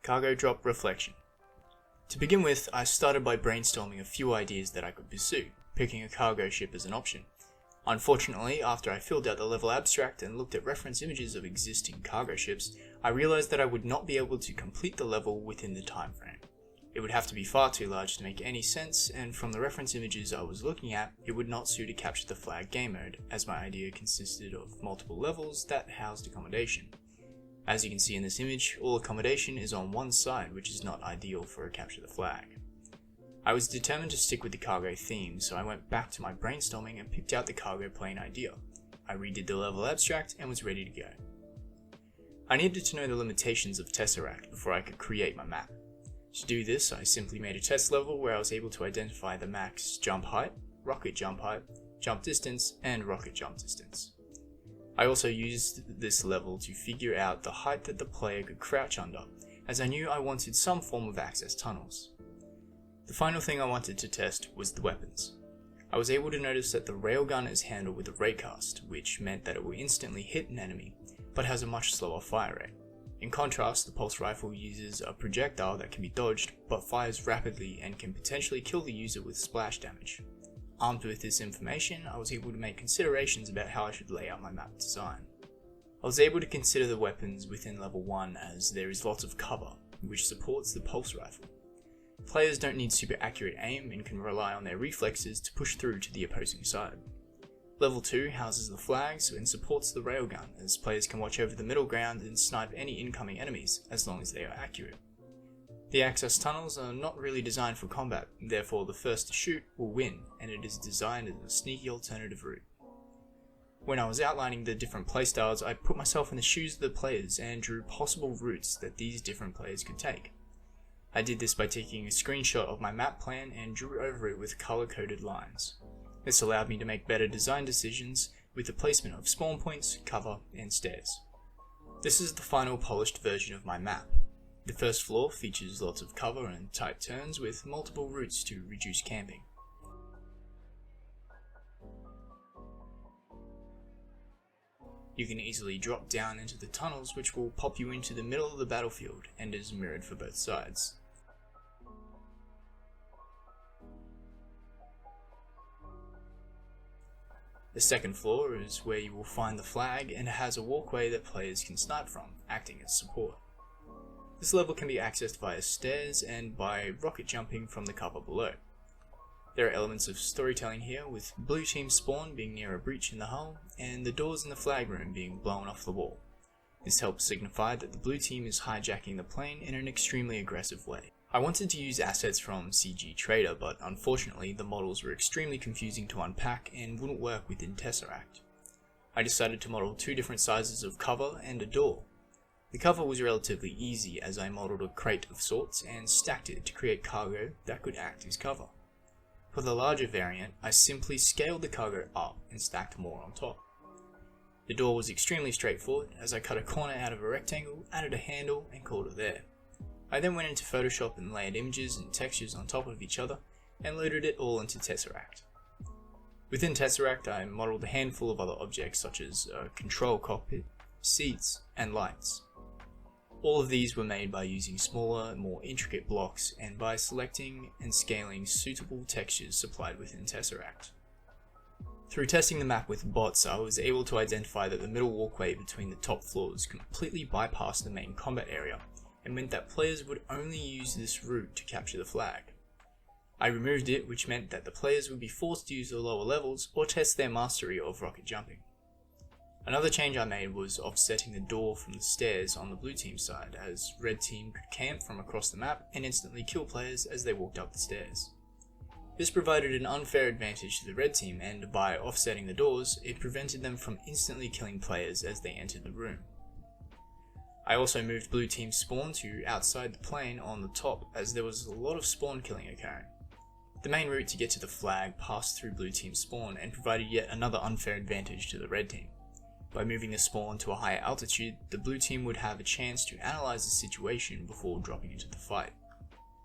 Cargo Drop Reflection. To begin with, I started by brainstorming a few ideas that I could pursue, picking a cargo ship as an option. Unfortunately, after I filled out the level abstract and looked at reference images of existing cargo ships, I realized that I would not be able to complete the level within the time frame. It would have to be far too large to make any sense, and from the reference images I was looking at, it would not suit a capture the flag game mode, as my idea consisted of multiple levels that housed accommodation. As you can see in this image, all accommodation is on one side, which is not ideal for a capture the flag. I was determined to stick with the cargo theme, so I went back to my brainstorming and picked out the cargo plane idea. I redid the level abstract and was ready to go. I needed to know the limitations of Tesseract before I could create my map. To do this, I simply made a test level where I was able to identify the max jump height, rocket jump height, jump distance, and rocket jump distance. I also used this level to figure out the height that the player could crouch under, as I knew I wanted some form of access tunnels. The final thing I wanted to test was the weapons. I was able to notice that the railgun is handled with a raycast, which meant that it will instantly hit an enemy, but has a much slower fire rate. In contrast, the pulse rifle uses a projectile that can be dodged, but fires rapidly and can potentially kill the user with splash damage. Armed with this information, I was able to make considerations about how I should lay out my map design. I was able to consider the weapons within level 1 as there is lots of cover, which supports the pulse rifle. Players don't need super accurate aim and can rely on their reflexes to push through to the opposing side. Level 2 houses the flags and supports the railgun, as players can watch over the middle ground and snipe any incoming enemies as long as they are accurate. The access tunnels are not really designed for combat, therefore the first to shoot will win, and it is designed as a sneaky alternative route. When I was outlining the different playstyles, I put myself in the shoes of the players and drew possible routes that these different players could take. I did this by taking a screenshot of my map plan and drew over it with color-coded lines. This allowed me to make better design decisions with the placement of spawn points, cover, and stairs. This is the final polished version of my map. The first floor features lots of cover and tight turns with multiple routes to reduce camping. You can easily drop down into the tunnels, which will pop you into the middle of the battlefield and is mirrored for both sides. The second floor is where you will find the flag and it has a walkway that players can snipe from, acting as support. This level can be accessed via stairs and by rocket jumping from the cover below. There are elements of storytelling here, with blue team spawn being near a breach in the hull, and the doors in the flag room being blown off the wall. This helps signify that the blue team is hijacking the plane in an extremely aggressive way. I wanted to use assets from CG Trader, but unfortunately the models were extremely confusing to unpack and wouldn't work within Tesseract. I decided to model two different sizes of cover and a door. The cover was relatively easy as I modeled a crate of sorts and stacked it to create cargo that could act as cover. For the larger variant, I simply scaled the cargo up and stacked more on top. The door was extremely straightforward as I cut a corner out of a rectangle, added a handle and called it there. I then went into Photoshop and layered images and textures on top of each other and loaded it all into Tesseract. Within Tesseract I modeled a handful of other objects such as a control cockpit, seats and lights. All of these were made by using smaller, more intricate blocks and by selecting and scaling suitable textures supplied within Tesseract. Through testing the map with bots, I was able to identify that the middle walkway between the top floors completely bypassed the main combat area and meant that players would only use this route to capture the flag. I removed it, which meant that the players would be forced to use the lower levels or test their mastery of rocket jumping. Another change I made was offsetting the door from the stairs on the blue team side, as red team could camp from across the map and instantly kill players as they walked up the stairs. This provided an unfair advantage to the red team, and by offsetting the doors, it prevented them from instantly killing players as they entered the room. I also moved blue team spawn to outside the plane on the top, as there was a lot of spawn killing occurring. The main route to get to the flag passed through blue team spawn and provided yet another unfair advantage to the red team. By moving the spawn to a higher altitude, the blue team would have a chance to analyze the situation before dropping into the fight.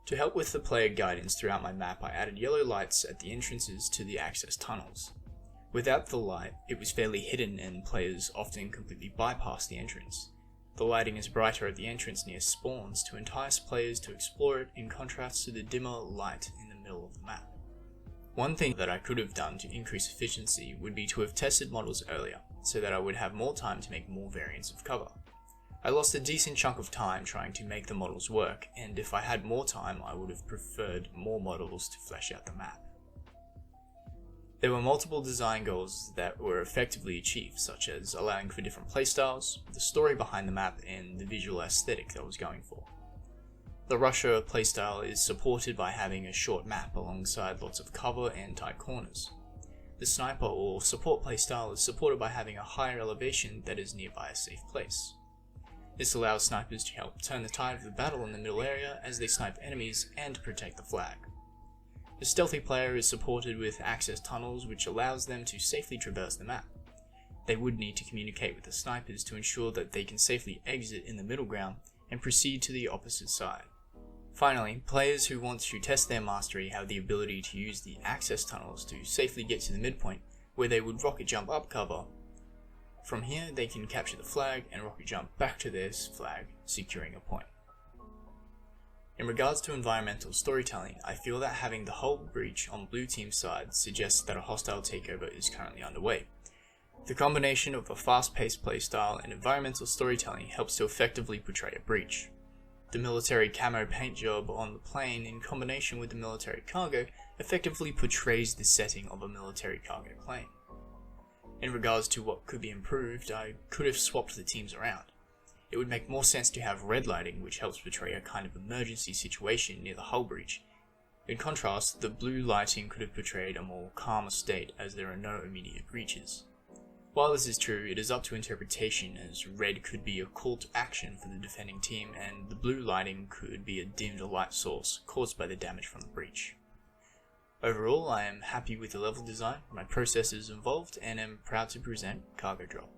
To help with the player guidance throughout my map, I added yellow lights at the entrances to the access tunnels. Without the light, it was fairly hidden and players often completely bypassed the entrance. The lighting is brighter at the entrance near spawns to entice players to explore it, in contrast to the dimmer light in the middle of the map. One thing that I could have done to increase efficiency would be to have tested models earlier, so that I would have more time to make more variants of cover. I lost a decent chunk of time trying to make the models work, and if I had more time I would have preferred more models to flesh out the map. There were multiple design goals that were effectively achieved, such as allowing for different playstyles, the story behind the map, and the visual aesthetic that I was going for. The Russia playstyle is supported by having a short map alongside lots of cover and tight corners. The sniper or support playstyle is supported by having a higher elevation that is nearby a safe place. This allows snipers to help turn the tide of the battle in the middle area as they snipe enemies and protect the flag. The stealthy player is supported with access tunnels, which allows them to safely traverse the map. They would need to communicate with the snipers to ensure that they can safely exit in the middle ground and proceed to the opposite side. Finally, players who want to test their mastery have the ability to use the access tunnels to safely get to the midpoint, where they would rocket jump up cover. From here, they can capture the flag and rocket jump back to their flag, securing a point. In regards to environmental storytelling, I feel that having the hull breach on blue team's side suggests that a hostile takeover is currently underway. The combination of a fast-paced playstyle and environmental storytelling helps to effectively portray a breach. The military camo paint job on the plane in combination with the military cargo effectively portrays the setting of a military cargo plane. In regards to what could be improved, I could have swapped the teams around. It would make more sense to have red lighting, which helps portray a kind of emergency situation near the hull breach. In contrast, the blue lighting could have portrayed a more calmer state as there are no immediate breaches. While this is true, it is up to interpretation, as red could be a call to action for the defending team and the blue lighting could be a dimmed light source caused by the damage from the breach. Overall, I am happy with the level design, my processes involved, and am proud to present Cargo Drop.